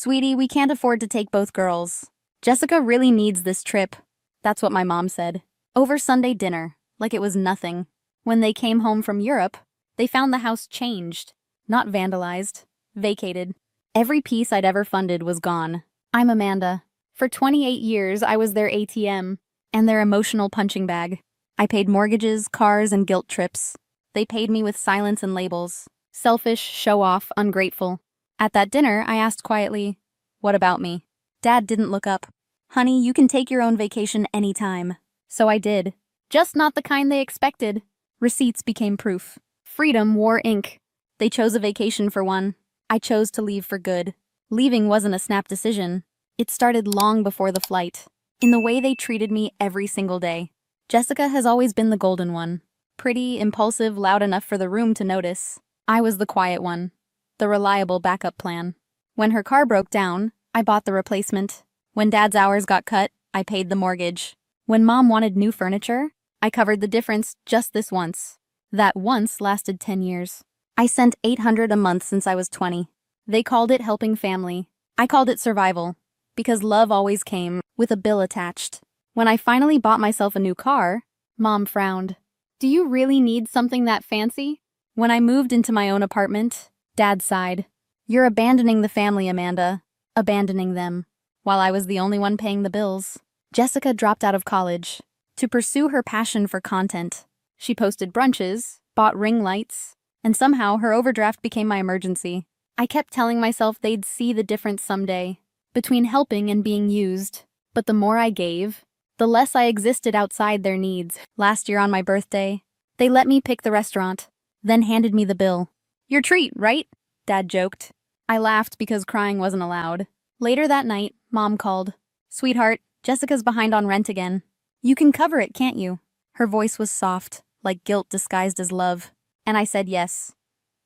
"Sweetie, we can't afford to take both girls. Jessica really needs this trip." That's what my mom said. Over Sunday dinner, like it was nothing. When they came home from Europe, they found the house changed. Not vandalized. Vacated. Every piece I'd ever funded was gone. I'm Amanda. For 28 years, I was their ATM and their emotional punching bag. I paid mortgages, cars, and guilt trips. They paid me with silence and labels. Selfish, show-off, ungrateful. At that dinner, I asked quietly, "What about me?" Dad didn't look up. "Honey, you can take your own vacation anytime." So I did. Just not the kind they expected. Receipts became proof. Freedom wore ink. They chose a vacation for one. I chose to leave for good. Leaving wasn't a snap decision. It started long before the flight. In the way they treated me every single day. Jessica has always been the golden one. Pretty, impulsive, loud enough for the room to notice. I was the quiet one. The reliable backup plan. When her car broke down, I bought the replacement. When Dad's hours got cut, I paid the mortgage. When Mom wanted new furniture, I covered the difference just this once. That once lasted 10 years. I sent $800 a month since I was 20. They called it helping family. I called it survival. Because love always came with a bill attached. When I finally bought myself a new car, Mom frowned. "Do you really need something that fancy?" When I moved into my own apartment, Dad sighed. "You're abandoning the family, Amanda. Abandoning them." While I was the only one paying the bills. Jessica dropped out of college to pursue her passion for content. She posted brunches, bought ring lights, and somehow her overdraft became my emergency. I kept telling myself they'd see the difference someday, between helping and being used. But the more I gave, the less I existed outside their needs. Last year on my birthday, they let me pick the restaurant, then handed me the bill. "Your treat, right?" Dad joked. I laughed because crying wasn't allowed. Later that night, Mom called. "Sweetheart, Jessica's behind on rent again. You can cover it, can't you?" Her voice was soft, like guilt disguised as love. And I said yes.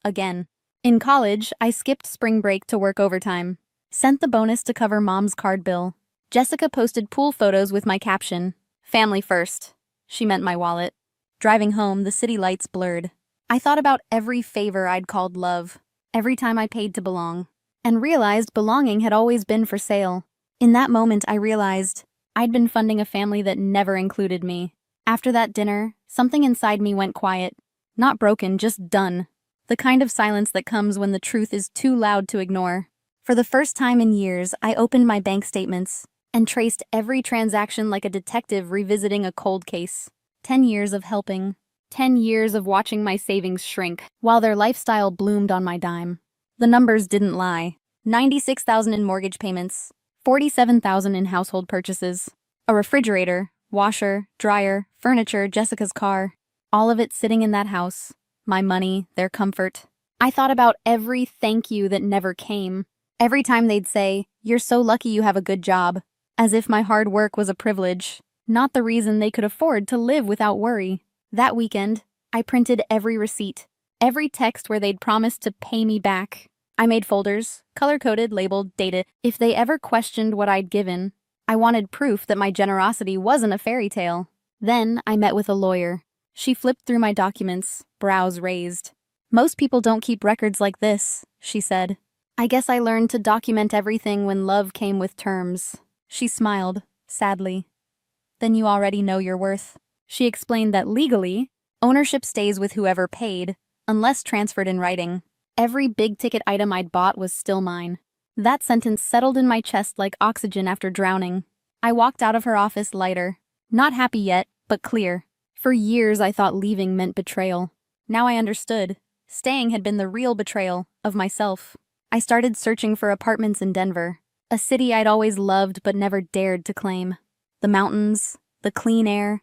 Again. In college, I skipped spring break to work overtime. Sent the bonus to cover Mom's card bill. Jessica posted pool photos with my caption, "Family first." She meant my wallet. Driving home, the city lights blurred. I thought about every favor I'd called love. Every time I paid to belong. And realized belonging had always been for sale. In that moment, I realized I'd been funding a family that never included me. After that dinner, something inside me went quiet. Not broken, just done. The kind of silence that comes when the truth is too loud to ignore. For the first time in years, I opened my bank statements and traced every transaction like a detective revisiting a cold case. 10 years of helping. 10 years of watching my savings shrink, while their lifestyle bloomed on my dime. The numbers didn't lie. 96,000 in mortgage payments, 47,000 in household purchases, a refrigerator, washer, dryer, furniture, Jessica's car. All of it sitting in that house. My money, their comfort. I thought about every thank you that never came. Every time they'd say, "You're so lucky you have a good job." As if my hard work was a privilege, not the reason they could afford to live without worry. That weekend, I printed every receipt, every text where they'd promised to pay me back. I made folders, color-coded, labeled, dated. If they ever questioned what I'd given, I wanted proof that my generosity wasn't a fairy tale. Then I met with a lawyer. She flipped through my documents, brows raised. "Most people don't keep records like this," she said. "I guess I learned to document everything when love came with terms." She smiled, sadly. "Then you already know your worth." She explained that legally, ownership stays with whoever paid, unless transferred in writing. Every big-ticket item I'd bought was still mine. That sentence settled in my chest like oxygen after drowning. I walked out of her office lighter. Not happy yet, but clear. For years I thought leaving meant betrayal. Now I understood. Staying had been the real betrayal of myself. I started searching for apartments in Denver, a city I'd always loved but never dared to claim. The mountains, the clean air.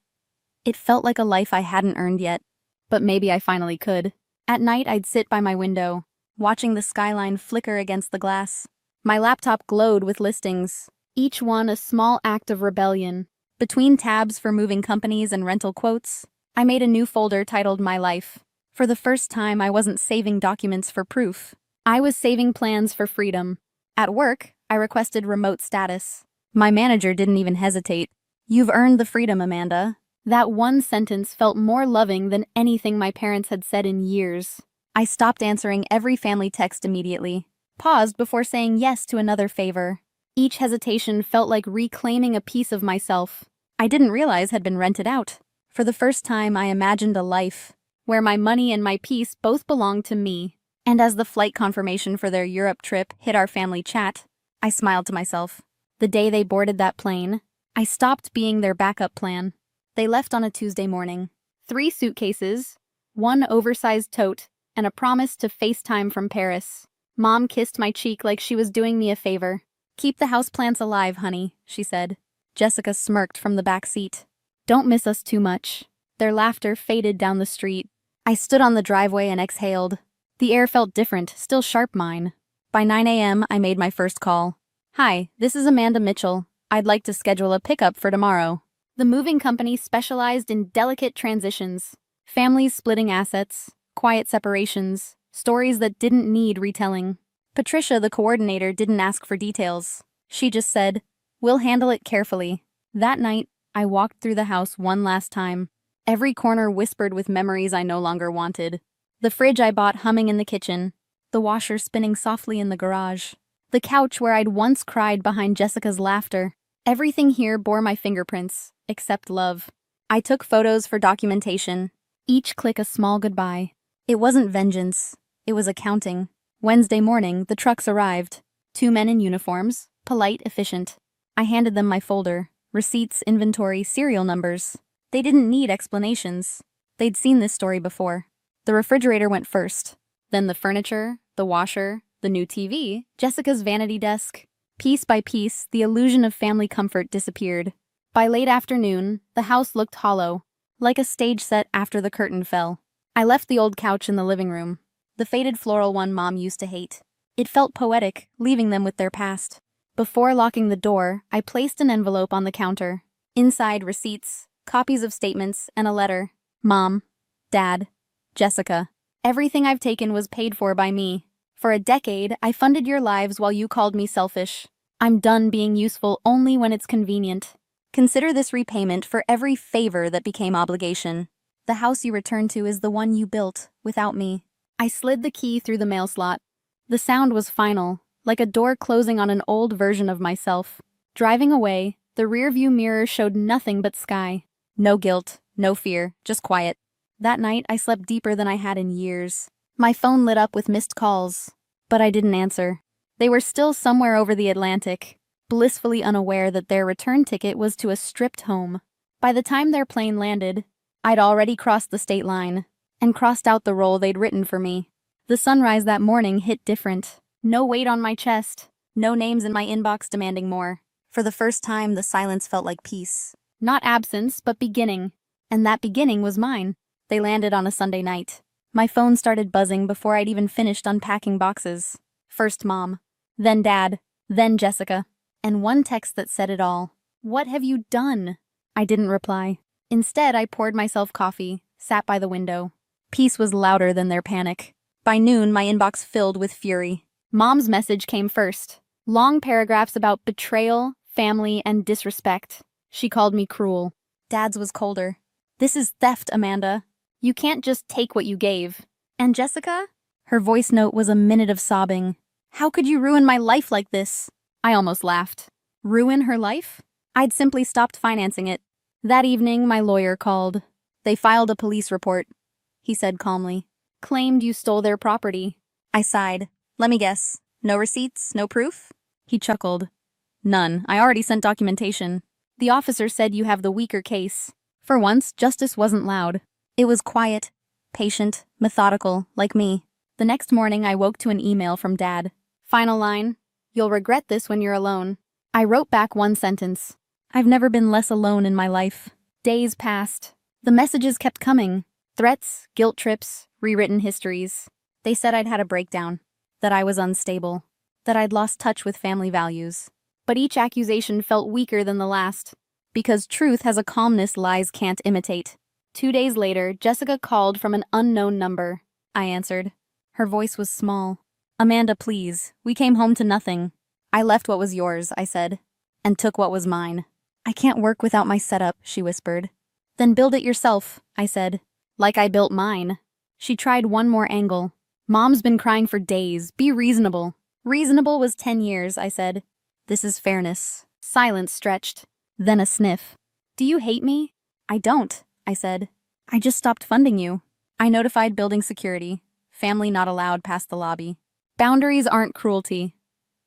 It felt like a life I hadn't earned yet, but maybe I finally could. At night I'd sit by my window, watching the skyline flicker against the glass. My laptop glowed with listings, each one a small act of rebellion. Between tabs for moving companies and rental quotes, I made a new folder titled My Life. For the first time, I wasn't saving documents for proof. I was saving plans for freedom. At work, I requested remote status. My manager didn't even hesitate. "You've earned the freedom, Amanda." That one sentence felt more loving than anything my parents had said in years. I stopped answering every family text immediately. paused before saying yes to another favor. Each hesitation felt like reclaiming a piece of myself I didn't realize had been rented out. For the first time, I imagined a life where my money and my peace both belonged to me. And as the flight confirmation for their Europe trip hit our family chat, I smiled to myself. The day they boarded that plane, I stopped being their backup plan. They left on a Tuesday morning. 3 suitcases, 1 oversized tote, and a promise to FaceTime from Paris. Mom kissed my cheek like she was doing me a favor. "Keep the houseplants alive, honey," she said. Jessica smirked from the back seat. "Don't miss us too much." Their laughter faded down the street. I stood on the driveway and exhaled. The air felt different, still sharp mine. By 9 a.m., I made my first call. "Hi, this is Amanda Mitchell. I'd like to schedule a pickup for tomorrow." The moving company specialized in delicate transitions, families splitting assets, quiet separations, stories that didn't need retelling. Patricia, the coordinator, didn't ask for details. She just said, "We'll handle it carefully." That night, I walked through the house one last time. Every corner whispered with memories I no longer wanted. The fridge I bought humming in the kitchen, the washer spinning softly in the garage, the couch where I'd once cried behind Jessica's laughter. Everything here bore my fingerprints, except love. I took photos for documentation, each click a small goodbye. It wasn't vengeance, it was accounting. Wednesday morning, the trucks arrived. 2 men in uniforms, polite, efficient. I handed them my folder, receipts, inventory, serial numbers. They didn't need explanations. They'd seen this story before. The refrigerator went first, then the furniture, the washer, the new TV, Jessica's vanity desk. Piece by piece, the illusion of family comfort disappeared. By late afternoon, the house looked hollow, like a stage set after the curtain fell. I left the old couch in the living room, the faded floral one Mom used to hate. It felt poetic, leaving them with their past. Before locking the door, I placed an envelope on the counter. Inside, receipts, copies of statements, and a letter. Mom, Dad, Jessica. Everything I've taken was paid for by me. For a decade, I funded your lives while you called me selfish. I'm done being useful only when it's convenient. Consider this repayment for every favor that became obligation. The house you return to is the one you built, without me. I slid the key through the mail slot. The sound was final, like a door closing on an old version of myself. Driving away, the rearview mirror showed nothing but sky. No guilt, no fear, just quiet. That night, I slept deeper than I had in years. My phone lit up with missed calls, but I didn't answer. They were still somewhere over the Atlantic, blissfully unaware that their return ticket was to a stripped home. By the time their plane landed, I'd already crossed the state line and crossed out the role they'd written for me. The sunrise that morning hit different. No weight on my chest, no names in my inbox demanding more. For the first time, the silence felt like peace. Not absence, but beginning. And that beginning was mine. They landed on a Sunday night. My phone started buzzing before I'd even finished unpacking boxes. First Mom, then Dad, then Jessica. And one text that said it all. "What have you done?" I didn't reply. Instead, I poured myself coffee, sat by the window. Peace was louder than their panic. By noon, my inbox filled with fury. Mom's message came first. Long paragraphs about betrayal, family, and disrespect. She called me cruel. Dad's was colder. "This is theft, Amanda. You can't just take what you gave." And Jessica? Her voice note was a minute of sobbing. "How could you ruin my life like this?" I almost laughed. Ruin her life? I'd simply stopped financing it. That evening, my lawyer called. "They filed a police report," he said calmly. "Claimed you stole their property." I sighed. "Let me guess. No receipts, no proof?" He chuckled. "None. I already sent documentation." "The officer said you have the weaker case." For once, justice wasn't loud. It was quiet, patient, methodical, like me. The next morning, I woke to an email from Dad. Final line, "You'll regret this when you're alone." I wrote back one sentence. I've never been less alone in my life. Days passed. The messages kept coming. Threats, guilt trips, rewritten histories. They said I'd had a breakdown, that I was unstable, that I'd lost touch with family values. But each accusation felt weaker than the last, because truth has a calmness lies can't imitate. 2 days later, Jessica called from an unknown number. I answered. Her voice was small. "Amanda, please. We came home to nothing." "I left what was yours," I said, "and took what was mine." "I can't work without my setup," she whispered. "Then build it yourself," I said. "Like I built mine." She tried one more angle. "Mom's been crying for days. Be reasonable." Reasonable was 10 years, I said. This is fairness. Silence stretched. Then a sniff. Do you hate me? I don't, I said. I just stopped funding you. I notified building security. Family not allowed past the lobby. Boundaries aren't cruelty.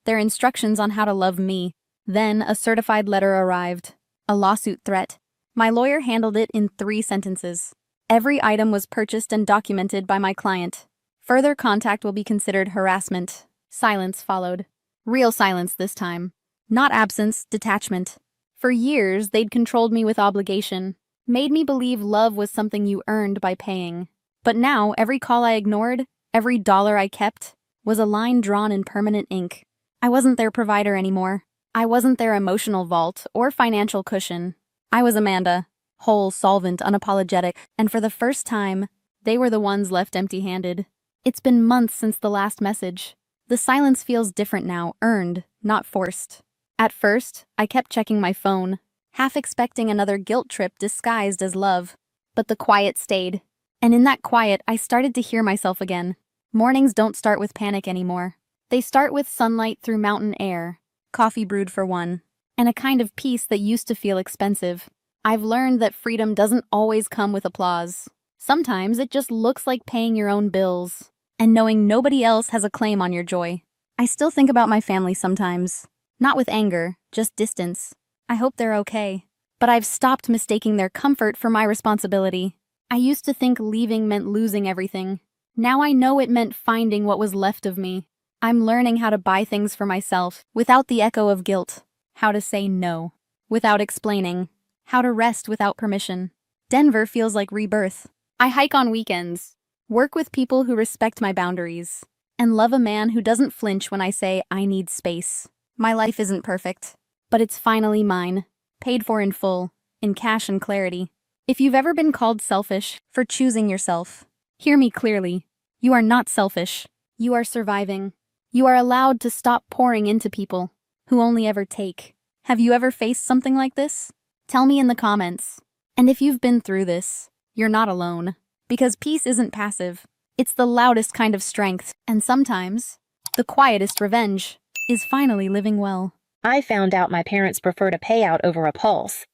They're instructions on how to love me. Then a certified letter arrived. A lawsuit threat. My lawyer handled it in 3 sentences. Every item was purchased and documented by my client. Further contact will be considered harassment. Silence followed. Real silence this time. Not absence, detachment. For years, they'd controlled me with obligation, made me believe love was something you earned by paying. But now, every call I ignored, every dollar I kept, was a line drawn in permanent ink. I wasn't their provider anymore. I wasn't their emotional vault or financial cushion. I was Amanda, whole, solvent, unapologetic, and for the first time, they were the ones left empty-handed. It's been months since the last message. The silence feels different now, earned, not forced. At first, I kept checking my phone, half expecting another guilt trip disguised as love. But the quiet stayed. And in that quiet, I started to hear myself again. Mornings don't start with panic anymore. They start with sunlight through mountain air, coffee brewed for one, and a kind of peace that used to feel expensive. I've learned that freedom doesn't always come with applause. Sometimes it just looks like paying your own bills, and knowing nobody else has a claim on your joy. I still think about my family sometimes. Not with anger, just distance. I hope they're okay. But I've stopped mistaking their comfort for my responsibility. I used to think leaving meant losing everything. Now I know it meant finding what was left of me. I'm learning how to buy things for myself without the echo of guilt. How to say no without explaining. How to rest without permission. Denver feels like rebirth. I hike on weekends, work with people who respect my boundaries, and love a man who doesn't flinch when I say I need space. My life isn't perfect, but it's finally mine, paid for in full, in cash and clarity. If you've ever been called selfish for choosing yourself, hear me clearly. You are not selfish. You are surviving. You are allowed to stop pouring into people who only ever take. Have you ever faced something like this? Tell me in the comments. And if you've been through this, you're not alone. Because peace isn't passive. It's the loudest kind of strength, and sometimes, the quietest revenge, is finally living well. I found out my parents preferred a payout over a pulse.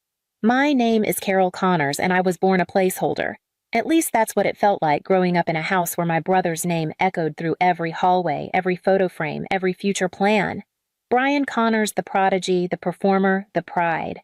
My name is Carol Connors, and I was born a placeholder. At least that's what it felt like growing up in a house where my brother's name echoed through every hallway, every photo frame, every future plan. Brian Connors, the prodigy, the performer, the pride.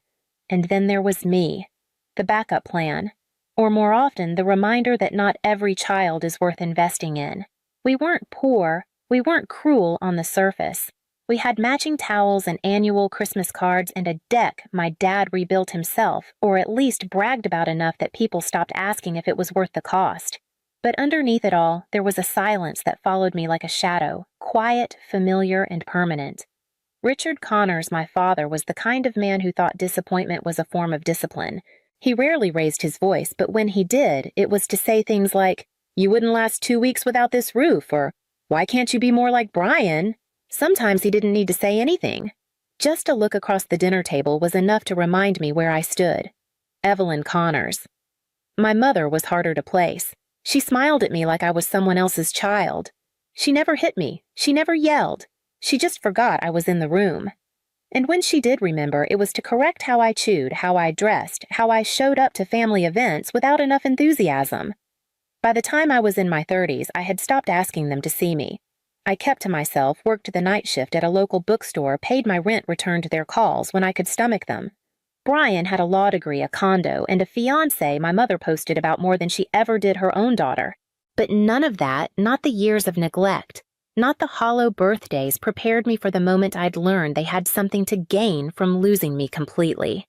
And then there was me, the backup plan. Or more often, the reminder that not every child is worth investing in. We weren't poor, we weren't cruel on the surface. We had matching towels and annual Christmas cards and a deck my dad rebuilt himself, or at least bragged about enough that people stopped asking if it was worth the cost. But underneath it all, there was a silence that followed me like a shadow, quiet, familiar, and permanent. Richard Connors, my father, was the kind of man who thought disappointment was a form of discipline. He rarely raised his voice, but when he did, it was to say things like, "You wouldn't last 2 weeks without this roof," or "Why can't you be more like Brian?" Sometimes he didn't need to say anything. Just a look across the dinner table was enough to remind me where I stood. Evelyn Connors. My mother was harder to place. She smiled at me like I was someone else's child. She never hit me. She never yelled. She just forgot I was in the room. And when she did remember, it was to correct how I chewed, how I dressed, how I showed up to family events without enough enthusiasm. By the time I was in my 30s, I had stopped asking them to see me. I kept to myself, worked the night shift at a local bookstore, paid my rent, returned their calls when I could stomach them. Brian had a law degree, a condo, and a fiancé my mother posted about more than she ever did her own daughter. But none of that, not the years of neglect, not the hollow birthdays, prepared me for the moment I'd learned they had something to gain from losing me completely.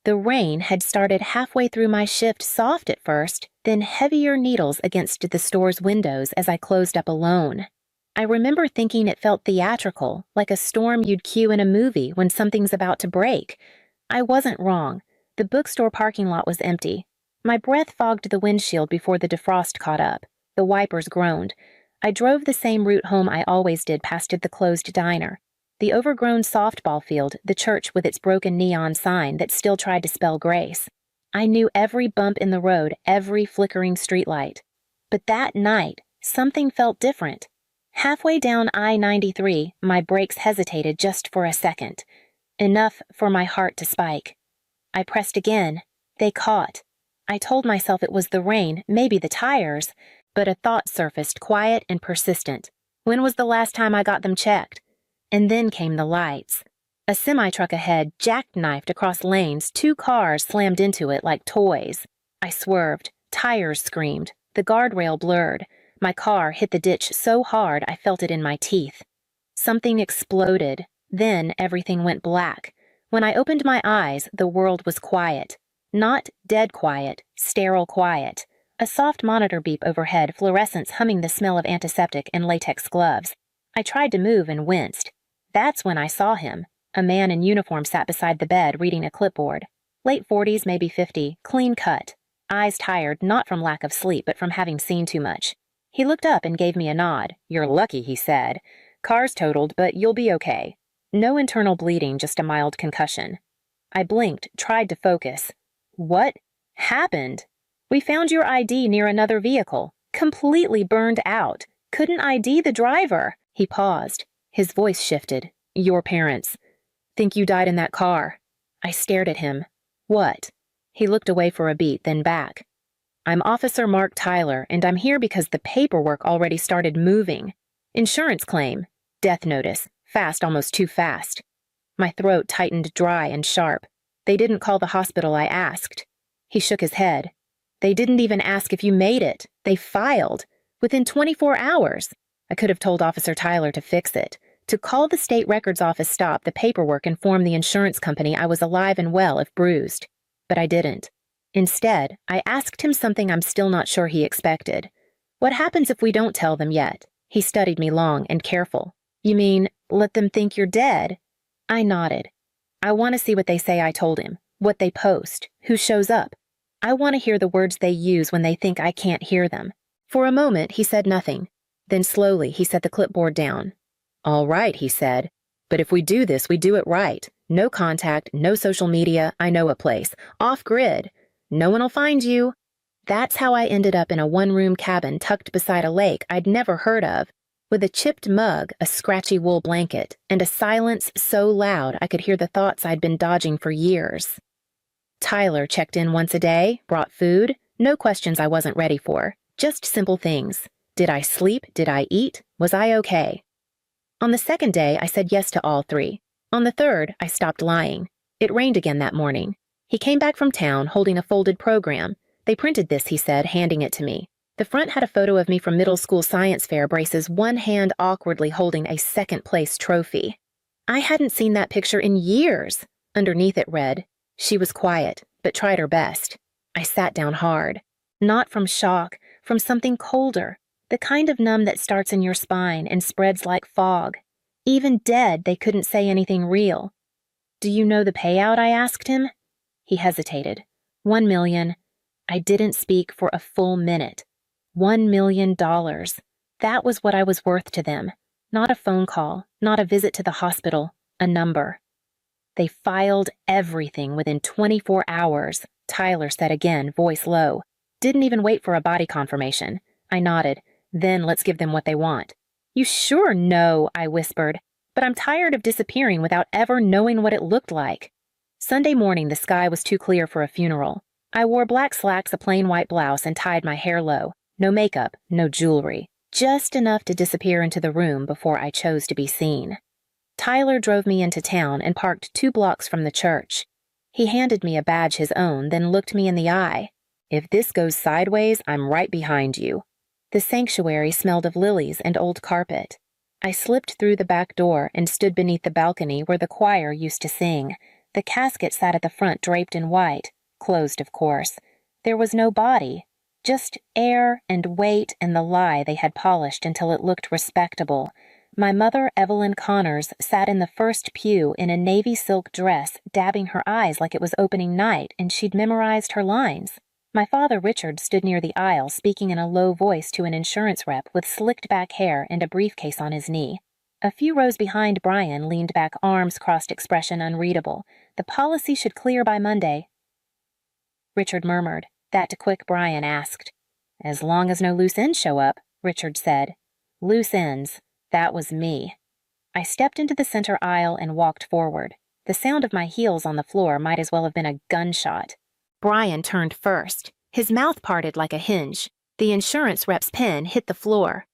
The rain had started halfway through my shift, soft at first, then heavier needles against the store's windows as I closed up alone. I remember thinking it felt theatrical, like a storm you'd cue in a movie when something's about to break. I wasn't wrong. The bookstore parking lot was empty. My breath fogged the windshield before the defrost caught up. The wipers groaned. I drove the same route home I always did past the closed diner. The overgrown softball field, the church with its broken neon sign that still tried to spell grace. I knew every bump in the road, every flickering streetlight. But that night, something felt different. Halfway down I-93, my brakes hesitated just for a second. Enough for my heart to spike. I pressed again. They caught. I told myself it was the rain, maybe the tires, but a thought surfaced, quiet and persistent. When was the last time I got them checked? And then came the lights. A semi-truck ahead jackknifed across lanes. 2 cars slammed into it like toys. I swerved. Tires screamed. The guardrail blurred. My car hit the ditch so hard I felt it in my teeth. Something exploded. Then everything went black. When I opened my eyes, the world was quiet. Not dead quiet, sterile quiet. A soft monitor beep overhead, fluorescence humming the smell of antiseptic and latex gloves. I tried to move and winced. That's when I saw him. A man in uniform sat beside the bed reading a clipboard. Late 40s, maybe 50, clean cut. Eyes tired, not from lack of sleep, but from having seen too much. He looked up and gave me a nod. "You're lucky," he said. "Car's totaled, but you'll be okay. No internal bleeding, just a mild concussion." I blinked, tried to focus. "What happened?" "We found your ID near another vehicle. Completely burned out. Couldn't ID the driver." He paused. His voice shifted. "Your parents. Think you died in that car." I stared at him. "What?" He looked away for a beat, then back. "I'm Officer Mark Tyler, and I'm here because the paperwork already started moving. Insurance claim. Death notice. Fast, almost too fast." My throat tightened dry and sharp. "They didn't call the hospital I asked." He shook his head. "They didn't even ask if you made it. They filed. Within 24 hours. I could have told Officer Tyler to fix it. To call the state records office, stop the paperwork, inform the insurance company I was alive and well if bruised. But I didn't. Instead, I asked him something I'm still not sure he expected. What happens if we don't tell them yet?" He studied me long and careful. "You mean, let them think you're dead?" I nodded. "I want to see what they say I told him, what they post, who shows up. I want to hear the words they use when they think I can't hear them." For a moment, he said nothing. Then slowly, he set the clipboard down. "All right," he said. "But if we do this, we do it right. No contact, no social media, I know a place. Off-grid. No one will find you." That's how I ended up in a one-room cabin tucked beside a lake I'd never heard of, with a chipped mug, a scratchy wool blanket, and a silence so loud I could hear the thoughts I'd been dodging for years. Tyler checked in once a day, brought food, no questions I wasn't ready for, just simple things. Did I sleep? Did I eat? Was I okay? On the second day, I said yes to all 3. On the third, I stopped lying. It rained again that morning. He came back from town holding a folded program. "They printed this," he said, handing it to me. The front had a photo of me from middle school science fair braces, one hand awkwardly holding a second-place trophy. I hadn't seen that picture in years. Underneath it read, "She was quiet, but tried her best." I sat down hard. Not from shock, from something colder, the kind of numb that starts in your spine and spreads like fog. Even dead, they couldn't say anything real. "Do you know the payout?" I asked him. He hesitated. 1 million. I didn't speak for a full minute. $1 million. That was what I was worth to them. Not a phone call, not a visit to the hospital, a number. "They filed everything within 24 hours, Tyler said again, voice low. "Didn't even wait for a body confirmation." I nodded. "Then let's give them what they want." "You sure know," I whispered, "but I'm tired of disappearing without ever knowing what it looked like." Sunday morning, the sky was too clear for a funeral. I wore black slacks, a plain white blouse, and tied my hair low. No makeup, no jewelry. Just enough to disappear into the room before I chose to be seen. Tyler drove me into town and parked 2 blocks from the church. He handed me a badge his own, then looked me in the eye. "If this goes sideways, I'm right behind you." The sanctuary smelled of lilies and old carpet. I slipped through the back door and stood beneath the balcony where the choir used to sing. The casket sat at the front draped in white, closed of course. There was no body, just air and weight and the lie they had polished until it looked respectable. My mother, Evelyn Connors, sat in the first pew in a navy silk dress, dabbing her eyes like it was opening night and she'd memorized her lines. My father, Richard, stood near the aisle, speaking in a low voice to an insurance rep with slicked back hair and a briefcase on his knee. A few rows behind Brian leaned back, arms crossed, expression unreadable. "The policy should clear by Monday." Richard murmured. That to quick Brian asked. "As long as no loose ends show up," Richard said. "Loose ends. that was me. I stepped into the center aisle and walked forward. The sound of my heels on the floor might as well have been a gunshot. Brian turned first. His mouth parted like a hinge. The insurance rep's pen hit the floor.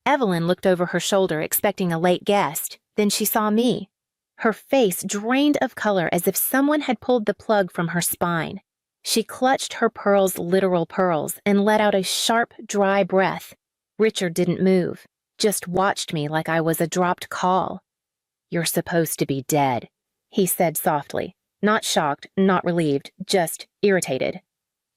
Evelyn looked over her shoulder, expecting a late guest. Then she saw me. Her face drained of color as if someone had pulled the plug from her spine. She clutched her pearls, literal pearls, and let out a sharp, dry breath. Richard didn't move, just watched me like I was a dropped call. "You're supposed to be dead," he said softly. Not shocked, not relieved, just irritated.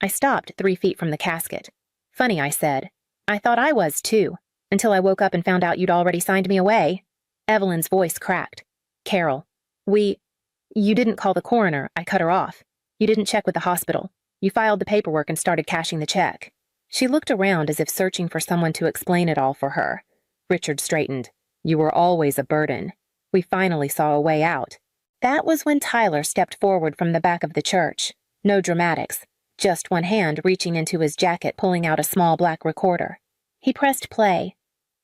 I stopped 3 feet from the casket. "Funny," I said. "I thought I was, too, until I woke up and found out you'd already signed me away." Evelyn's voice cracked. "Carol, you didn't call the coroner," I cut her off. "You didn't check with the hospital. You filed the paperwork and started cashing the check." She looked around as if searching for someone to explain it all for her. Richard straightened. "You were always a burden. We finally saw a way out." That was when Tyler stepped forward from the back of the church. No dramatics, just one hand reaching into his jacket, pulling out a small black recorder. He pressed play.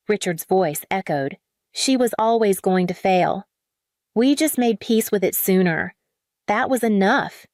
Richard's voice echoed. "She was always going to fail. We just made peace with it sooner. That was enough."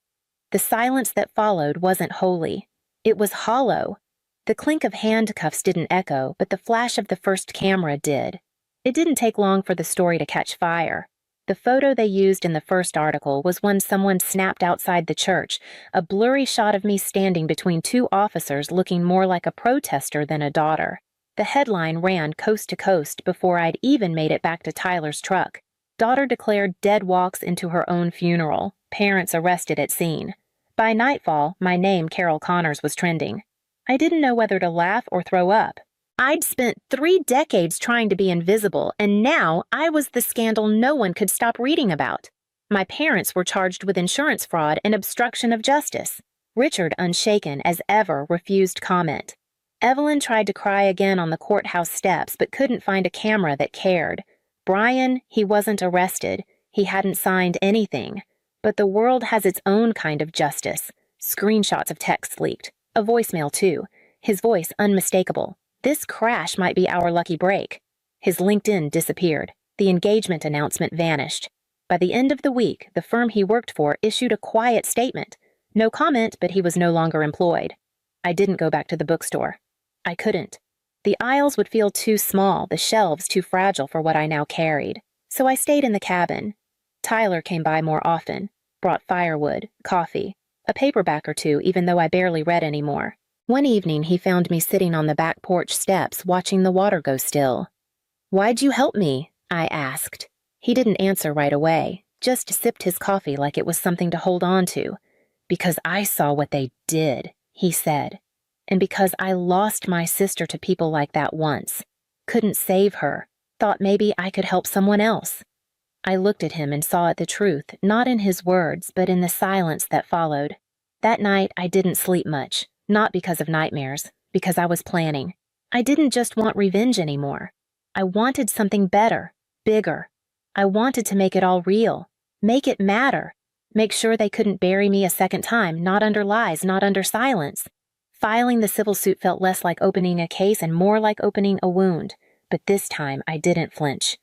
The silence that followed wasn't holy. It was hollow. The clink of handcuffs didn't echo, but the flash of the first camera did. It didn't take long for the story to catch fire. The photo they used in the first article was one someone snapped outside the church, a blurry shot of me standing between 2 officers looking more like a protester than a daughter. The headline ran coast to coast before I'd even made it back to Tyler's truck. "Daughter declared dead walks into her own funeral. Parents arrested at scene." By nightfall, my name, Carol Connors, was trending. I didn't know whether to laugh or throw up. I'd spent 3 decades trying to be invisible, and now I was the scandal no one could stop reading about. My parents were charged with insurance fraud and obstruction of justice. Richard, unshaken as ever, refused comment. Evelyn tried to cry again on the courthouse steps, but couldn't find a camera that cared. Brian, he wasn't arrested. He hadn't signed anything. But the world has its own kind of justice. Screenshots of texts leaked. A voicemail, too. His voice unmistakable. This crash might be our lucky break. His LinkedIn disappeared. The engagement announcement vanished. By the end of the week, the firm he worked for issued a quiet statement. No comment, but he was no longer employed. I didn't go back to the bookstore. I couldn't. The aisles would feel too small, the shelves too fragile for what I now carried. So I stayed in the cabin. Tyler came by more often, brought firewood, coffee, a paperback or 2, even though I barely read anymore. One evening, he found me sitting on the back porch steps watching the water go still. "Why'd you help me?" I asked. He didn't answer right away, just sipped his coffee like it was something to hold on to. "Because I saw what they did," he said. "And because I lost my sister to people like that once. Couldn't save her. Thought maybe I could help someone else." I looked at him and saw the truth, not in his words, but in the silence that followed. That night, I didn't sleep much, not because of nightmares, because I was planning. I didn't just want revenge anymore. I wanted something better, bigger. I wanted to make it all real, make it matter, make sure they couldn't bury me a second time, not under lies, not under silence. Filing the civil suit felt less like opening a case and more like opening a wound, but this time I didn't flinch.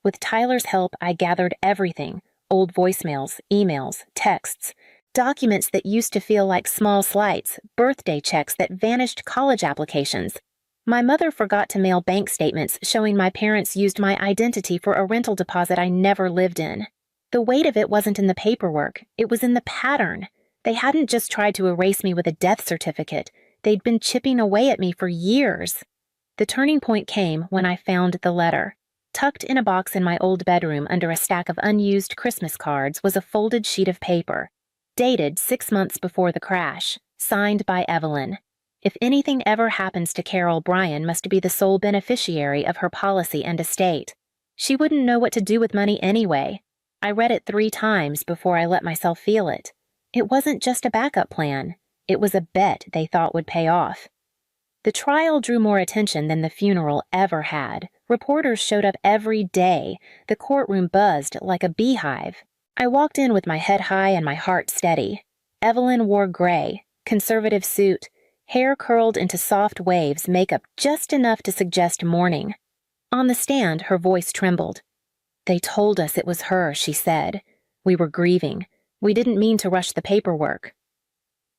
With Tyler's help, I gathered everything: old voicemails, emails, texts, documents that used to feel like small slights, birthday checks that vanished, college applications. My mother forgot to mail bank statements showing my parents used my identity for a rental deposit I never lived in. The weight of it wasn't in the paperwork, it was in the pattern. They hadn't just tried to erase me with a death certificate. They'd been chipping away at me for years. The turning point came when I found the letter. Tucked in a box in my old bedroom under a stack of unused Christmas cards was a folded sheet of paper, dated 6 months before the crash, signed by Evelyn. If anything ever happens to Carol, Brian must be the sole beneficiary of her policy and estate. She wouldn't know what to do with money anyway. I read it 3 times before I let myself feel it. It wasn't just a backup plan. It was a bet they thought would pay off. The trial drew more attention than the funeral ever had. Reporters showed up every day. The courtroom buzzed like a beehive. I walked in with my head high and my heart steady. Evelyn wore gray, conservative suit, hair curled into soft waves, makeup just enough to suggest mourning. On the stand, her voice trembled. "They told us it was her," she said. "We were grieving. We didn't mean to rush the paperwork."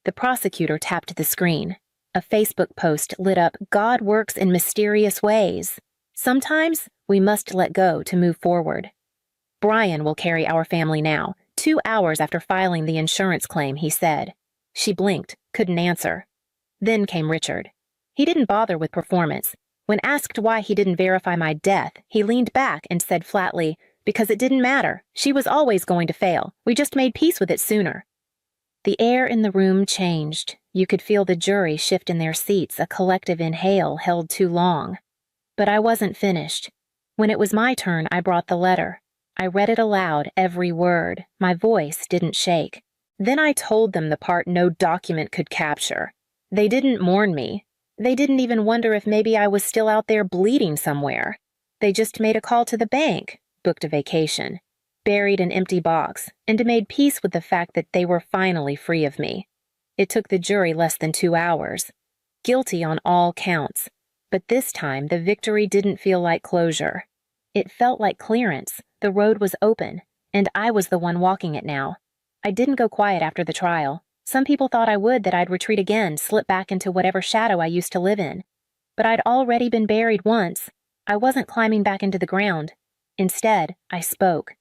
The prosecutor tapped the screen. A Facebook post lit up, "God works in mysterious ways. Sometimes we must let go to move forward." "Brian will carry our family now, 2 hours after filing the insurance claim," he said. She blinked, couldn't answer. Then came Richard. He didn't bother with performance. When asked why he didn't verify my death, he leaned back and said flatly, "Because it didn't matter. She was always going to fail. We just made peace with it sooner." The air in the room changed. You could feel the jury shift in their seats, a collective inhale held too long. But I wasn't finished. When it was my turn, I brought the letter. I read it aloud, every word. My voice didn't shake. Then I told them the part no document could capture. They didn't mourn me. They didn't even wonder if maybe I was still out there bleeding somewhere. They just made a call to the bank, booked a vacation, buried an empty box, and made peace with the fact that they were finally free of me. It took the jury less than 2 hours. Guilty on all counts. But this time, the victory didn't feel like closure. It felt like clearance. The road was open, and I was the one walking it now. I didn't go quiet after the trial. Some people thought I would, that I'd retreat again, slip back into whatever shadow I used to live in. But I'd already been buried once. I wasn't climbing back into the ground. Instead, I spoke.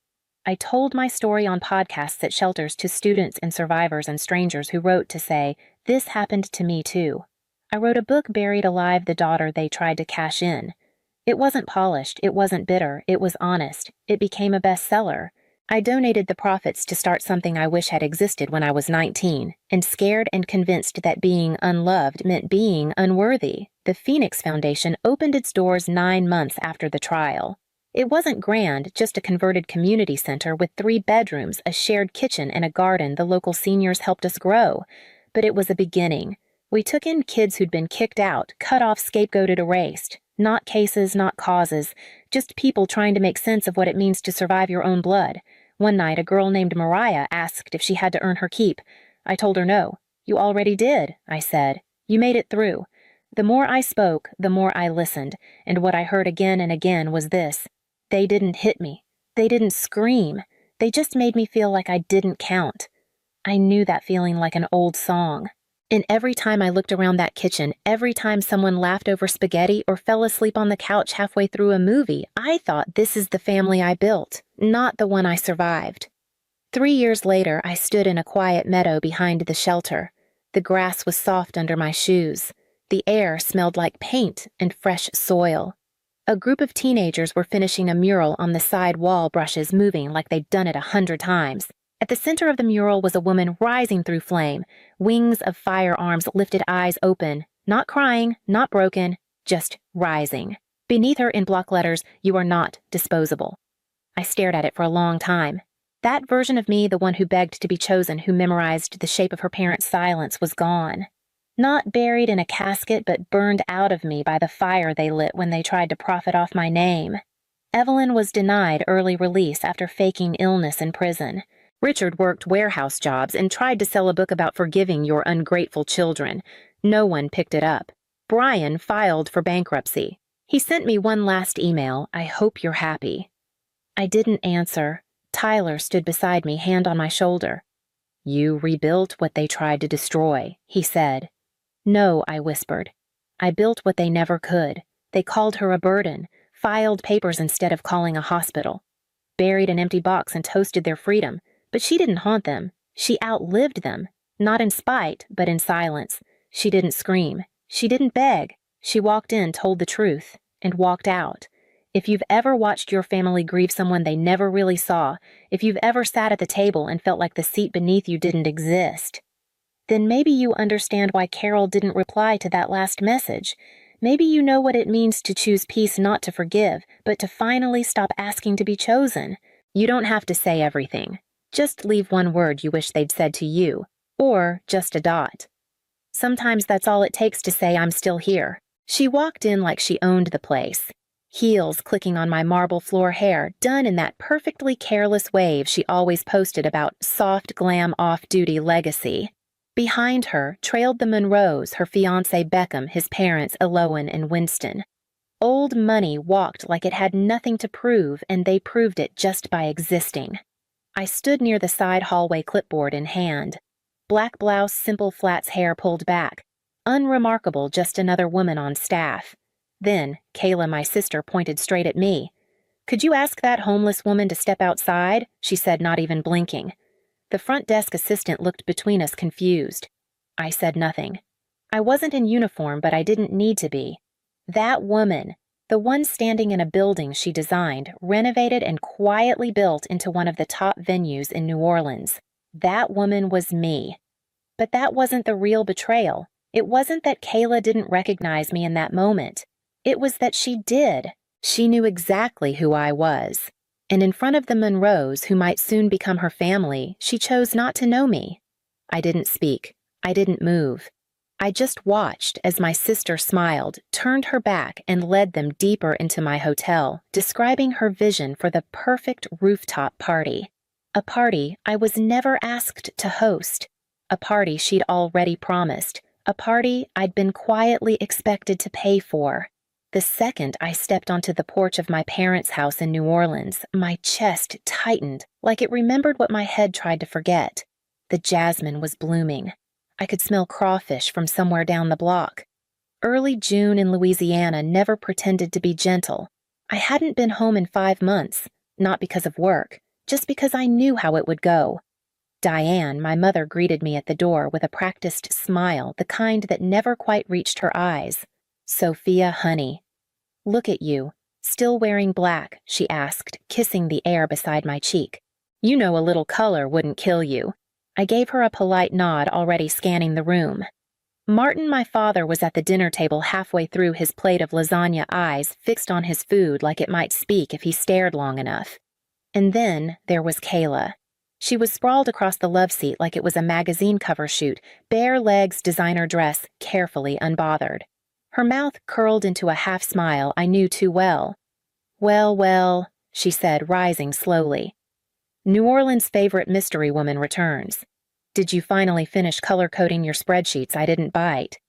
I told my story on podcasts at shelters to students and survivors and strangers who wrote to say, "This happened to me too." I wrote a book, Buried Alive, the daughter they tried to cash in. It wasn't polished, it wasn't bitter, it was honest. It became a bestseller. I donated the profits to start something I wish had existed when I was 19, and scared and convinced that being unloved meant being unworthy. The Phoenix Foundation opened its doors 9 months after the trial. It wasn't grand, just a converted community center with 3 bedrooms, a shared kitchen, and a garden the local seniors helped us grow. But it was a beginning. We took in kids who'd been kicked out, cut off, scapegoated, erased. Not cases, not causes, just people trying to make sense of what it means to survive your own blood. One night, a girl named Mariah asked if she had to earn her keep. I told her no. "You already did," I said. "You made it through." The more I spoke, the more I listened, and what I heard again and again was this: they didn't hit me. They didn't scream. They just made me feel like I didn't count. I knew that feeling like an old song. And every time I looked around that kitchen, every time someone laughed over spaghetti or fell asleep on the couch halfway through a movie, I thought, this is the family I built, not the one I survived. 3 years later, I stood in a quiet meadow behind the shelter. The grass was soft under my shoes. The air smelled like paint and fresh soil. A group of teenagers were finishing a mural on the side wall, brushes moving like they'd done it 100 times. At the center of the mural was a woman rising through flame, wings of firearms, lifted eyes open, not crying, not broken, just rising. Beneath her in block letters, "You are not disposable." I stared at it for a long time. That version of me, the one who begged to be chosen, who memorized the shape of her parents' silence, was gone. Not buried in a casket, but burned out of me by the fire they lit when they tried to profit off my name. Evelyn was denied early release after faking illness in prison. Richard worked warehouse jobs and tried to sell a book about forgiving your ungrateful children. No one picked it up. Brian filed for bankruptcy. He sent me one last email, "I hope you're happy." I didn't answer. Tyler stood beside me, hand on my shoulder. "You rebuilt what they tried to destroy," he said. "No," I whispered. "I built what they never could. They called her a burden, filed papers instead of calling a hospital, buried an empty box and toasted their freedom. But she didn't haunt them. She outlived them. Not in spite, but in silence. She didn't scream. She didn't beg. She walked in, told the truth, and walked out. If you've ever watched your family grieve someone they never really saw, if you've ever sat at the table and felt like the seat beneath you didn't exist, then maybe you understand why Carol didn't reply to that last message. Maybe you know what it means to choose peace, not to forgive, but to finally stop asking to be chosen. You don't have to say everything. Just leave one word you wish they'd said to you, or just a dot. Sometimes that's all it takes to say, "I'm still here." She walked in like she owned the place. Heels clicking on my marble floor hair, done in that perfectly careless wave she always posted about soft glam off-duty legacy. Behind her trailed the Monroes, her fiancé Beckham, his parents Elowen and Winston. Old money walked like it had nothing to prove, and they proved it just by existing. I stood near the side hallway, clipboard in hand. Black blouse, simple flats, hair pulled back. Unremarkable, just another woman on staff. Then, Kayla, my sister, pointed straight at me. "Could you ask that homeless woman to step outside?" she said, not even blinking. The front desk assistant looked between us, confused. I said nothing. I wasn't in uniform, but I didn't need to be. That woman, the one standing in a building she designed, renovated, and quietly built into one of the top venues in New Orleans. That woman was me. But that wasn't the real betrayal. It wasn't that Kayla didn't recognize me in that moment. It was that she did. She knew exactly who I was. And in front of the Monroes, who might soon become her family, she chose not to know me. I didn't speak. I didn't move. I just watched as my sister smiled, turned her back, and led them deeper into my hotel, describing her vision for the perfect rooftop party. A party I was never asked to host. A party she'd already promised. A party I'd been quietly expected to pay for. The second I stepped onto the porch of my parents' house in New Orleans, my chest tightened like it remembered what my head tried to forget. The jasmine was blooming. I could smell crawfish from somewhere down the block. Early June in Louisiana never pretended to be gentle. I hadn't been home in 5 months, not because of work, just because I knew how it would go. Diane, my mother, greeted me at the door with a practiced smile, the kind that never quite reached her eyes. "Sophia, honey." "Look at you, still wearing black," she asked, kissing the air beside my cheek. "You know a little color wouldn't kill you." I gave her a polite nod, already scanning the room. Martin, my father, was at the dinner table halfway through his plate of lasagna, eyes fixed on his food like it might speak if he stared long enough. And then there was Kayla. She was sprawled across the love seat like it was a magazine cover shoot, bare legs, designer dress, carefully unbothered. Her mouth curled into a half smile I knew too well. "Well, well," she said, rising slowly. "New Orleans' favorite mystery woman returns. Did you finally finish color-coding your spreadsheets? I didn't bite."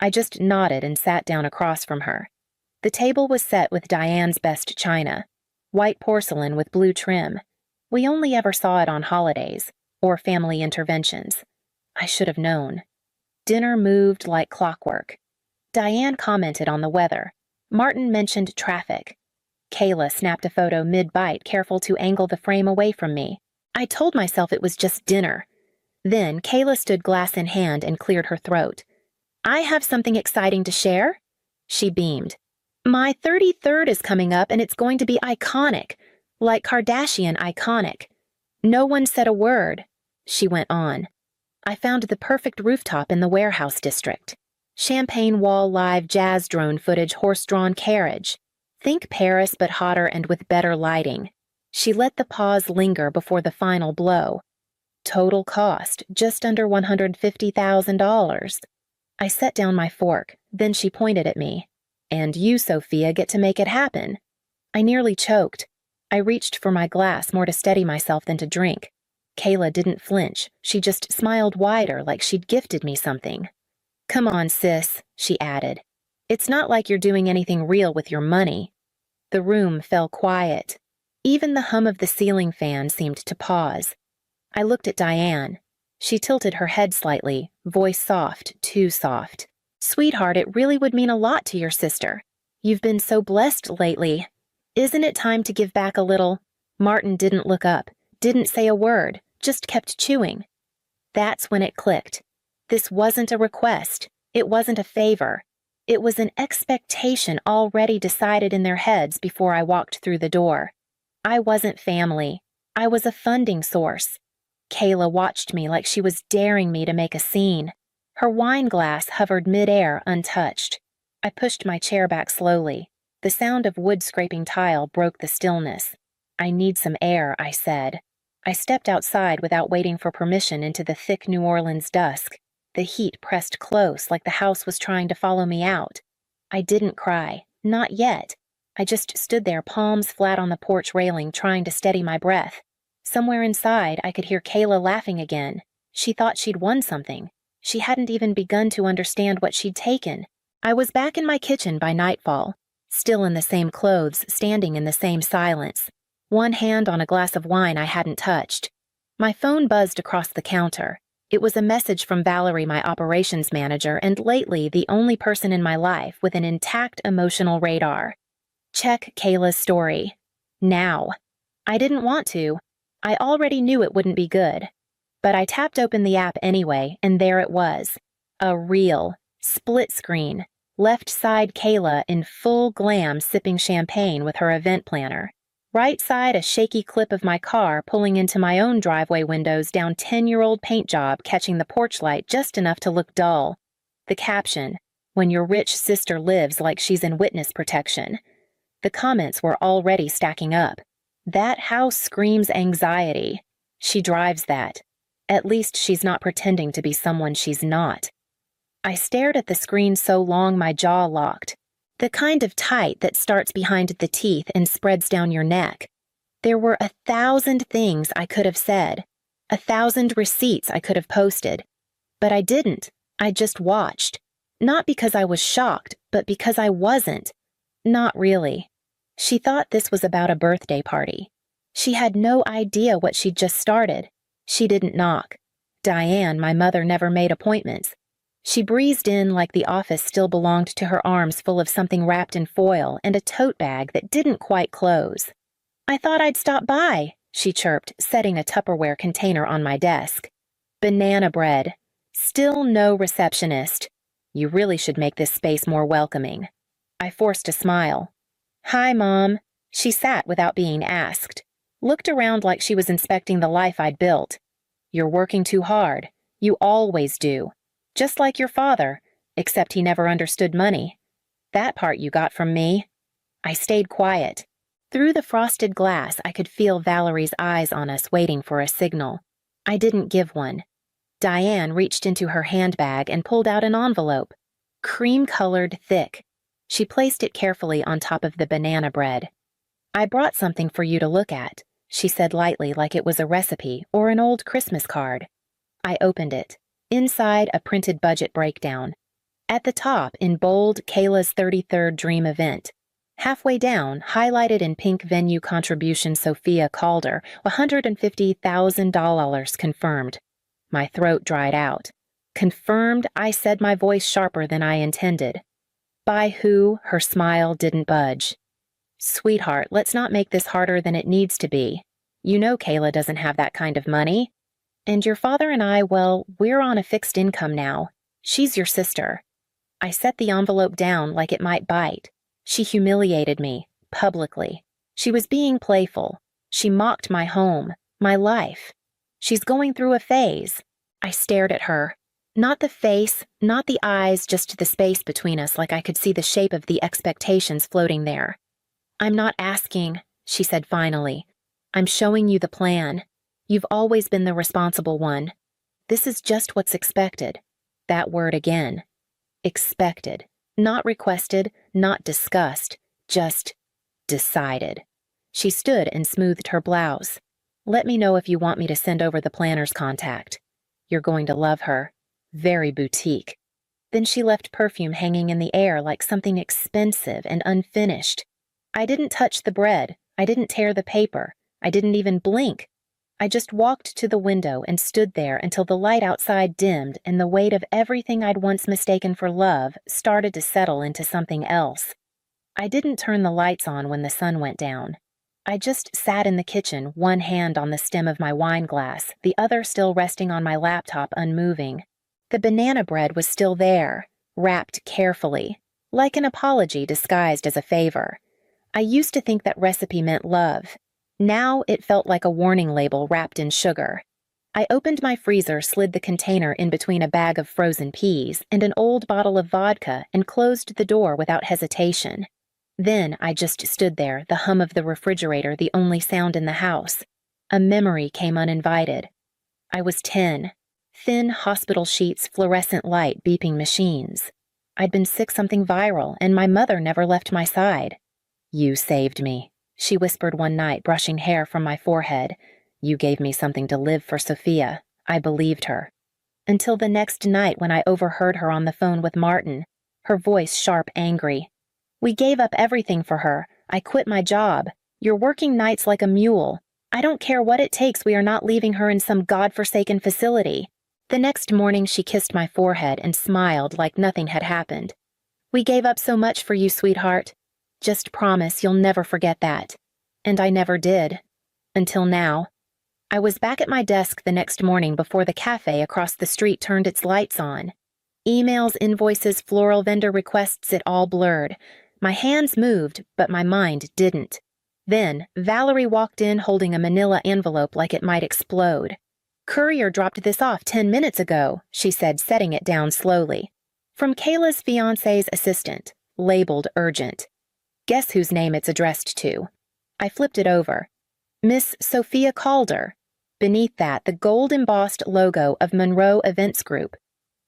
I just nodded and sat down across from her. The table was set with Diane's best china, white porcelain with blue trim. We only ever saw it on holidays, or family interventions. I should have known. Dinner moved like clockwork. Diane commented on the weather. Martin mentioned traffic. Kayla snapped a photo mid-bite, careful to angle the frame away from me. I told myself it was just dinner. Then Kayla stood glass in hand and cleared her throat. "I have something exciting to share." She beamed. "My 33rd is coming up, and it's going to be iconic, like Kardashian iconic." "No one said a word," she went on. "I found the perfect rooftop in the warehouse district. Champagne wall, live jazz drone footage, horse-drawn carriage. Think Paris, but hotter and with better lighting." She let the pause linger before the final blow. "Total cost, just under $150,000. I set down my fork, then she pointed at me. "And you, Sophia, get to make it happen." I nearly choked. I reached for my glass, more to steady myself than to drink. Kayla didn't flinch. She just smiled wider, like she'd gifted me something. "Come on, sis," she added. "It's not like you're doing anything real with your money." The room fell quiet. Even the hum of the ceiling fan seemed to pause. I looked at Diane. She tilted her head slightly, voice soft, too soft. "Sweetheart, it really would mean a lot to your sister. You've been so blessed lately. Isn't it time to give back a little?" Martin didn't look up, didn't say a word, just kept chewing. That's when it clicked. This wasn't a request. It wasn't a favor. It was an expectation already decided in their heads before I walked through the door. I wasn't family. I was a funding source. Kayla watched me like she was daring me to make a scene. Her wine glass hovered mid-air, untouched. I pushed my chair back slowly. The sound of wood scraping tile broke the stillness. "I need some air," I said. I stepped outside without waiting for permission into the thick New Orleans dusk. The heat pressed close, like the house was trying to follow me out. I didn't cry. Not yet. I just stood there, palms flat on the porch railing, trying to steady my breath. Somewhere inside, I could hear Kayla laughing again. She thought she'd won something. She hadn't even begun to understand what she'd taken. I was back in my kitchen by nightfall. still in the same clothes, standing in the same silence, one hand on a glass of wine I hadn't touched. My phone buzzed across the counter. It was a message from Valerie, my operations manager, and lately the only person in my life with an intact emotional radar. Check Kayla's story. Now. I didn't want to. I already knew it wouldn't be good. But I tapped open the app anyway, and there it was. A reel, split screen, left side Kayla in full glam sipping champagne with her event planner. Right side a shaky clip of my car pulling into my own driveway windows down 10-year-old paint job catching the porch light just enough to look dull. The caption, "When your rich sister lives like she's in witness protection." The comments were already stacking up. That house screams anxiety. She drives that. At least she's not pretending to be someone she's not. I stared at the screen so long my jaw locked. The kind of tight that starts behind the teeth and spreads down your neck. There were 1,000 things I could have said, 1,000 receipts I could have posted. But I didn't. I just watched. Not because I was shocked, but because I wasn't. Not really. She thought this was about a birthday party. She had no idea what she'd just started. She didn't knock. Diane, my mother, never made appointments. She breezed in like the office still belonged to her, arms full of something wrapped in foil and a tote bag that didn't quite close. "I thought I'd stop by," she chirped, setting a Tupperware container on my desk. Banana bread. Still no receptionist. You really should make this space more welcoming. I forced a smile. "Hi, Mom." She sat without being asked. Looked around like she was inspecting the life I'd built. "You're working too hard. You always do. Just like your father, except he never understood money. That part you got from me." I stayed quiet. Through the frosted glass, I could feel Valerie's eyes on us waiting for a signal. I didn't give one. Diane reached into her handbag and pulled out an envelope. Cream-colored, thick. She placed it carefully on top of the banana bread. "I brought something for you to look at," she said lightly, like it was a recipe or an old Christmas card. I opened it. Inside, a printed budget breakdown. At the top, in bold, Kayla's 33rd dream event. Halfway down, highlighted in pink, venue contribution Sophia Calder, $150,000 confirmed. My throat dried out. Confirmed, I said, my voice sharper than I intended. By who? Her smile didn't budge. "Sweetheart, let's not make this harder than it needs to be. You know Kayla doesn't have that kind of money. And your father and I, well, we're on a fixed income now. She's your sister." I set the envelope down like it might bite. She humiliated me, publicly. She was being playful. She mocked my home, my life. She's going through a phase. I stared at her. Not the face, not the eyes, just the space between us, like I could see the shape of the expectations floating there. "I'm not asking," she said finally. "I'm showing you the plan. You've always been the responsible one. This is just what's expected." That word again. Expected. Not requested, not discussed, just decided. She stood and smoothed her blouse. "Let me know if you want me to send over the planner's contact. You're going to love her. Very boutique." Then she left perfume hanging in the air like something expensive and unfinished. I didn't touch the bread. I didn't tear the paper. I didn't even blink. I just walked to the window and stood there until the light outside dimmed and the weight of everything I'd once mistaken for love started to settle into something else. I didn't turn the lights on when the sun went down. I just sat in the kitchen, one hand on the stem of my wine glass, the other still resting on my laptop, unmoving. The banana bread was still there, wrapped carefully, like an apology disguised as a favor. I used to think that recipe meant love. Now it felt like a warning label wrapped in sugar. I opened my freezer, slid the container in between a bag of frozen peas and an old bottle of vodka, and closed the door without hesitation. Then I just stood there, the hum of the refrigerator the only sound in the house. A memory came uninvited. I was 10. Thin hospital sheets, fluorescent light, beeping machines. I'd been sick, something viral, and my mother never left my side. "You saved me," she whispered one night, brushing hair from my forehead. "You gave me something to live for, Sophia." I believed her. Until the next night when I overheard her on the phone with Martin, her voice sharp, angry. We gave up everything for her. I quit my job. You're working nights like a mule. I don't care what it takes, we are not leaving her in some godforsaken facility." The next morning she kissed my forehead and smiled like nothing had happened. "We gave up so much for you, sweetheart. Just promise you'll never forget that." And I never did. Until now. I was back at my desk the next morning before the cafe across the street turned its lights on. Emails, invoices, floral vendor requests, it all blurred. My hands moved, but my mind didn't. Then, Valerie walked in holding a manila envelope like it might explode. "Courier dropped this off 10 minutes ago," she said, setting it down slowly. "From Kayla's fiancé's assistant, labeled urgent. Guess whose name it's addressed to?" I flipped it over. "Miss Sophia Calder." Beneath that, the gold-embossed logo of Monroe Events Group.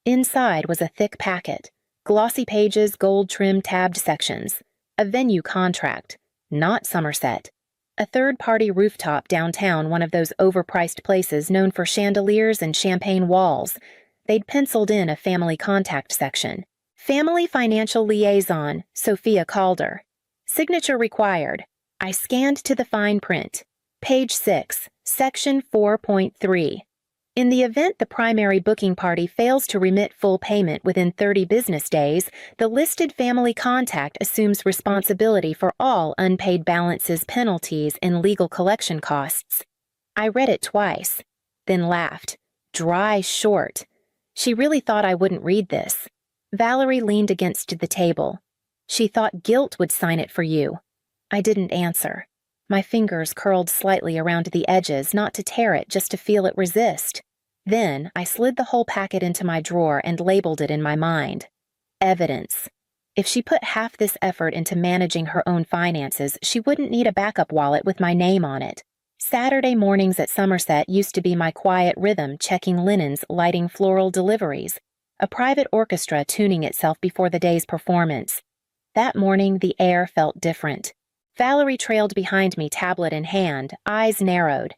Inside was a thick packet, glossy pages, gold-trimmed tabbed sections, a venue contract, not Somerset, a third-party rooftop downtown, one of those overpriced places known for chandeliers and champagne walls. They'd penciled in a family contact section. "Family Financial Liaison, Sophia Calder. Signature required." I scanned to the fine print. Page 6, Section 4.3. In the event the primary booking party fails to remit full payment within 30 business days, the listed family contact assumes responsibility for all unpaid balances, penalties, and legal collection costs. I read it twice, then laughed. Dry short. She really thought I wouldn't read this. Valerie leaned against the table. "She thought guilt would sign it for you." I didn't answer. My fingers curled slightly around the edges, not to tear it, just to feel it resist. Then I slid the whole packet into my drawer and labeled it in my mind. Evidence. If she put half this effort into managing her own finances, she wouldn't need a backup wallet with my name on it. Saturday mornings at Somerset used to be my quiet rhythm, checking linens, lighting floral deliveries, a private orchestra tuning itself before the day's performance. That morning, the air felt different. Valerie trailed behind me, tablet in hand, eyes narrowed.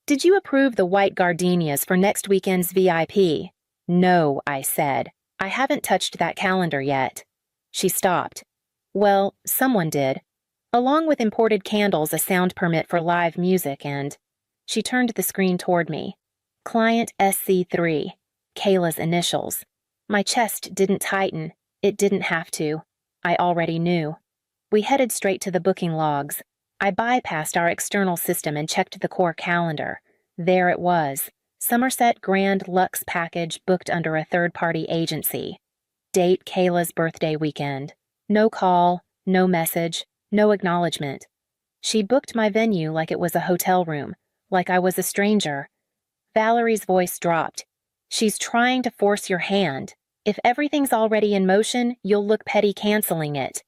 "Did you approve the white gardenias for next weekend's VIP?" "No," I said. "I haven't touched that calendar yet." She stopped. "Well, someone did. Along with imported candles, a sound permit for live music, and..." She turned the screen toward me. "Client SC3. Kayla's initials." My chest didn't tighten. It didn't have to. I already knew. We headed straight to the booking logs. I bypassed our external system and checked the core calendar. There it was. Somerset Grand Luxe Package booked under a third-party agency. Date Kayla's birthday weekend. No call, no message, no acknowledgement. She booked my venue like it was a hotel room, like I was a stranger. Valerie's voice dropped. "She's trying to force your hand. If everything's already in motion, you'll look petty canceling it."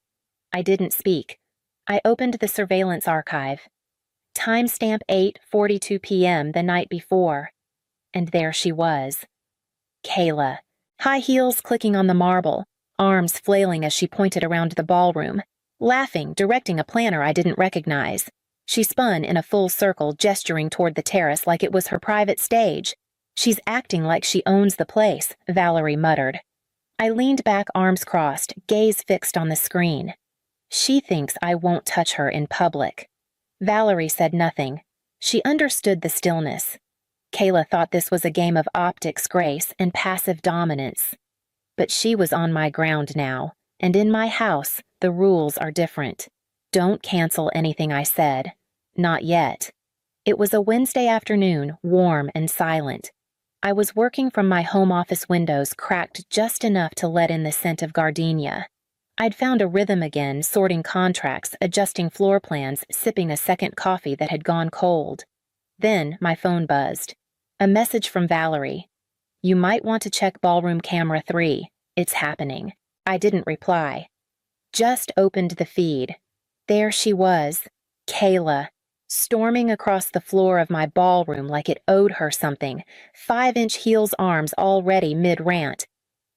I didn't speak. I opened the surveillance archive. Timestamp 8:42 p.m. the night before. And there she was. Kayla. High heels clicking on the marble, arms flailing as she pointed around the ballroom, laughing, directing a planner I didn't recognize. She spun in a full circle, gesturing toward the terrace like it was her private stage. "She's acting like she owns the place," Valerie muttered. I leaned back, arms crossed, gaze fixed on the screen. "She thinks I won't touch her in public." Valerie said nothing. She understood the stillness. Kayla thought this was a game of optics, grace, and passive dominance. But she was on my ground now, and in my house, the rules are different. Don't cancel anything I said. Not yet. It was a Wednesday afternoon, warm and silent. I was working from my home office windows, cracked just enough to let in the scent of gardenia. I'd found a rhythm again, sorting contracts, adjusting floor plans, sipping a second coffee that had gone cold. Then my phone buzzed. A message from Valerie. "You might want to check ballroom camera 3. It's happening." I didn't reply. Just opened the feed. There she was, Kayla, storming across the floor of my ballroom like it owed her something, 5-inch heels arms already mid-rant.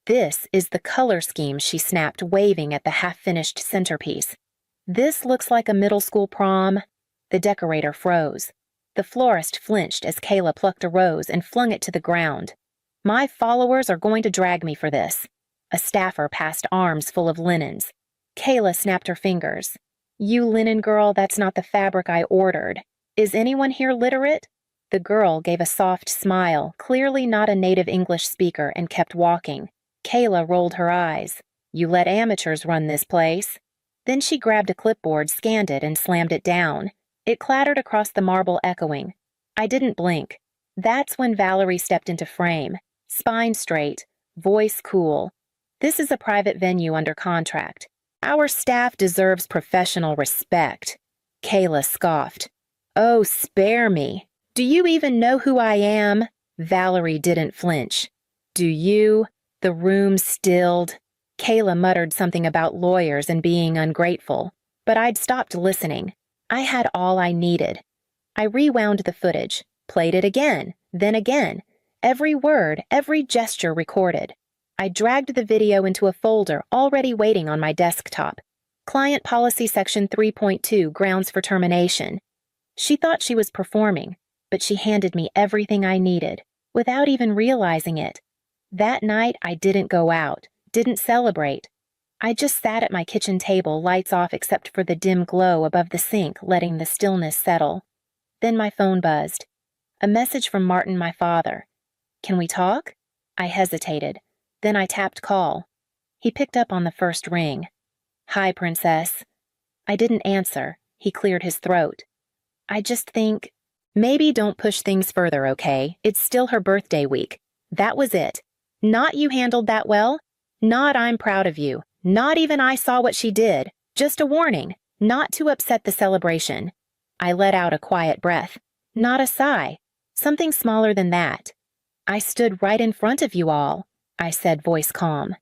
"This is the color scheme," she snapped, waving at the half-finished centerpiece. "This looks like a middle school prom." The decorator froze. The florist flinched as Kayla plucked a rose and flung it to the ground. "My followers are going to drag me for this." A staffer passed arms full of linens. Kayla snapped her fingers. You linen girl, that's not the fabric I ordered. Is anyone here literate? The girl gave a soft smile, clearly not a native English speaker, and kept walking. Kayla rolled her eyes. You let amateurs run this place. Then she grabbed a clipboard, scanned it, and slammed it down. It clattered across the marble, echoing. I didn't blink. That's when Valerie stepped into frame. Spine straight, voice cool. This is a private venue under contract. Our staff deserves professional respect. Kayla scoffed. Oh, spare me. Do you even know who I am? Valerie didn't flinch. Do you? The room stilled. Kayla muttered something about lawyers and being ungrateful, but I'd stopped listening. I had all I needed. I rewound the footage, played it again, then again. Every word, every gesture recorded. I dragged the video into a folder already waiting on my desktop. Client Policy Section 3.2, Grounds for Termination. She thought she was performing, but she handed me everything I needed, without even realizing it. That night, I didn't go out, didn't celebrate. I just sat at my kitchen table, lights off except for the dim glow above the sink, letting the stillness settle. Then my phone buzzed. A message from Martin, my father. Can we talk? I hesitated. Then I tapped call. He picked up on the first ring. Hi, Princess. I didn't answer. He cleared his throat. I just think, maybe don't push things further, okay? It's still her birthday week. That was it. Not you handled that well. Not I'm proud of you. Not even I saw what she did. Just a warning, not to upset the celebration. I let out a quiet breath. Not a sigh. Something smaller than that. I stood right in front of you all, I said, voice calm.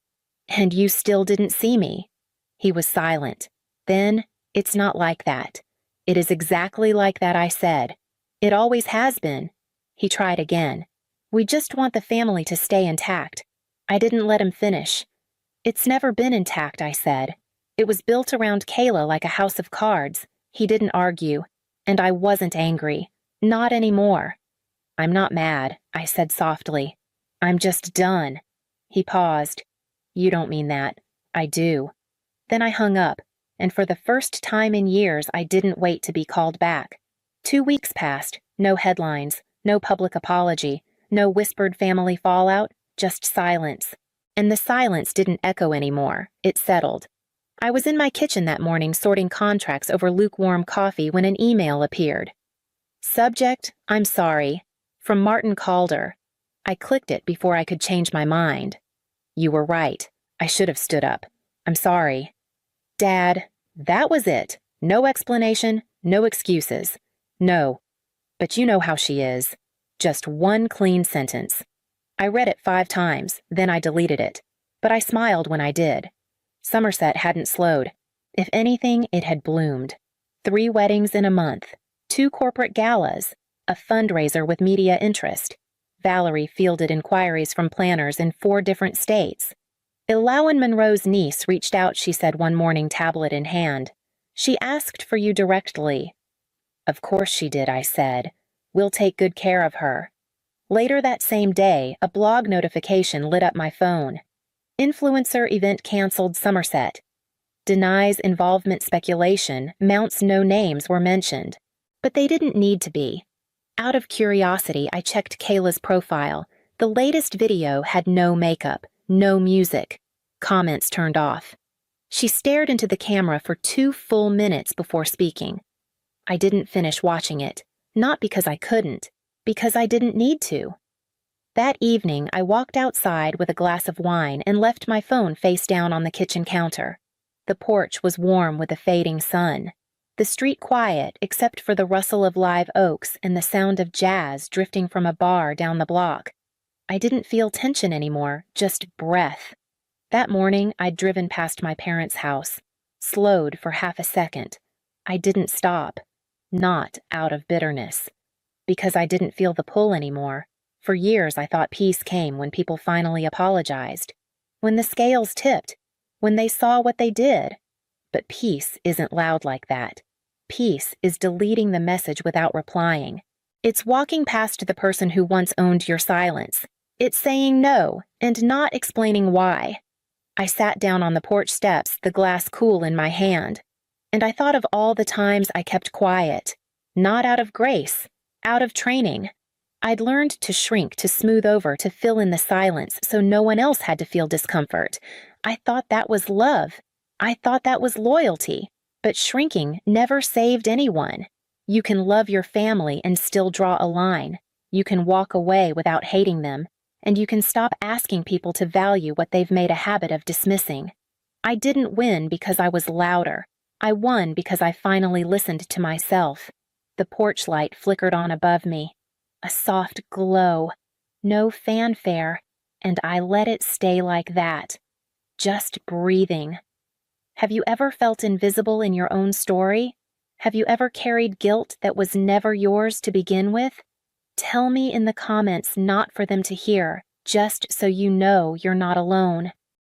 And you still didn't see me. He was silent. Then, it's not like that. It is exactly like that, I said. It always has been. He tried again. We just want the family to stay intact. I didn't let him finish. It's never been intact, I said. It was built around Kayla like a house of cards. He didn't argue. And I wasn't angry. Not anymore. I'm not mad, I said softly. I'm just done. He paused. You don't mean that. I do. Then I hung up, and for the first time in years, I didn't wait to be called back. 2 weeks passed, no headlines, no public apology, no whispered family fallout, just silence. And the silence didn't echo anymore. It settled. I was in my kitchen that morning sorting contracts over lukewarm coffee when an email appeared. Subject, I'm sorry. From Martin Calder. I clicked it before I could change my mind. You were right. I should have stood up. I'm sorry. Dad, that was it. No explanation, no excuses. No. But you know how she is. Just one clean sentence. I read it 5 times, then I deleted it. But I smiled when I did. Somerset hadn't slowed. If anything, it had bloomed. 3 weddings in a month. 2 corporate galas. A fundraiser with media interest. Valerie fielded inquiries from planners in 4 different states. Ilawan Monroe's niece reached out, she said one morning, tablet in hand. She asked for you directly. Of course she did, I said. We'll take good care of her. Later that same day, a blog notification lit up my phone. Influencer event canceled, Somerset. Denies involvement, speculation, Mounts no names were mentioned. But they didn't need to be. Out of curiosity, I checked Kayla's profile. The latest video had no makeup, no music. Comments turned off. She stared into the camera for 2 full minutes before speaking. I didn't finish watching it, not because I couldn't, because I didn't need to. That evening, I walked outside with a glass of wine and left my phone face down on the kitchen counter. The porch was warm with the fading sun. The street quiet except for the rustle of live oaks and the sound of jazz drifting from a bar down the block. I didn't feel tension anymore, just breath. That morning, I'd driven past my parents' house, slowed for half a second. I didn't stop, not out of bitterness, because I didn't feel the pull anymore. For years, I thought peace came when people finally apologized, when the scales tipped, when they saw what they did. But peace isn't loud like that. Peace is deleting the message without replying. It's walking past the person who once owned your silence. It's saying no and not explaining why. I sat down on the porch steps, the glass cool in my hand, and I thought of all the times I kept quiet, not out of grace, out of training. I'd learned to shrink, to smooth over, to fill in the silence so no one else had to feel discomfort. I thought that was love. I thought that was loyalty. But shrinking never saved anyone. You can love your family and still draw a line. You can walk away without hating them, and you can stop asking people to value what they've made a habit of dismissing. I didn't win because I was louder. I won because I finally listened to myself. The porch light flickered on above me. A soft glow. No fanfare. And I let it stay like that. Just breathing. Have you ever felt invisible in your own story? Have you ever carried guilt that was never yours to begin with? Tell me in the comments, not for them to hear, just so you know you're not alone.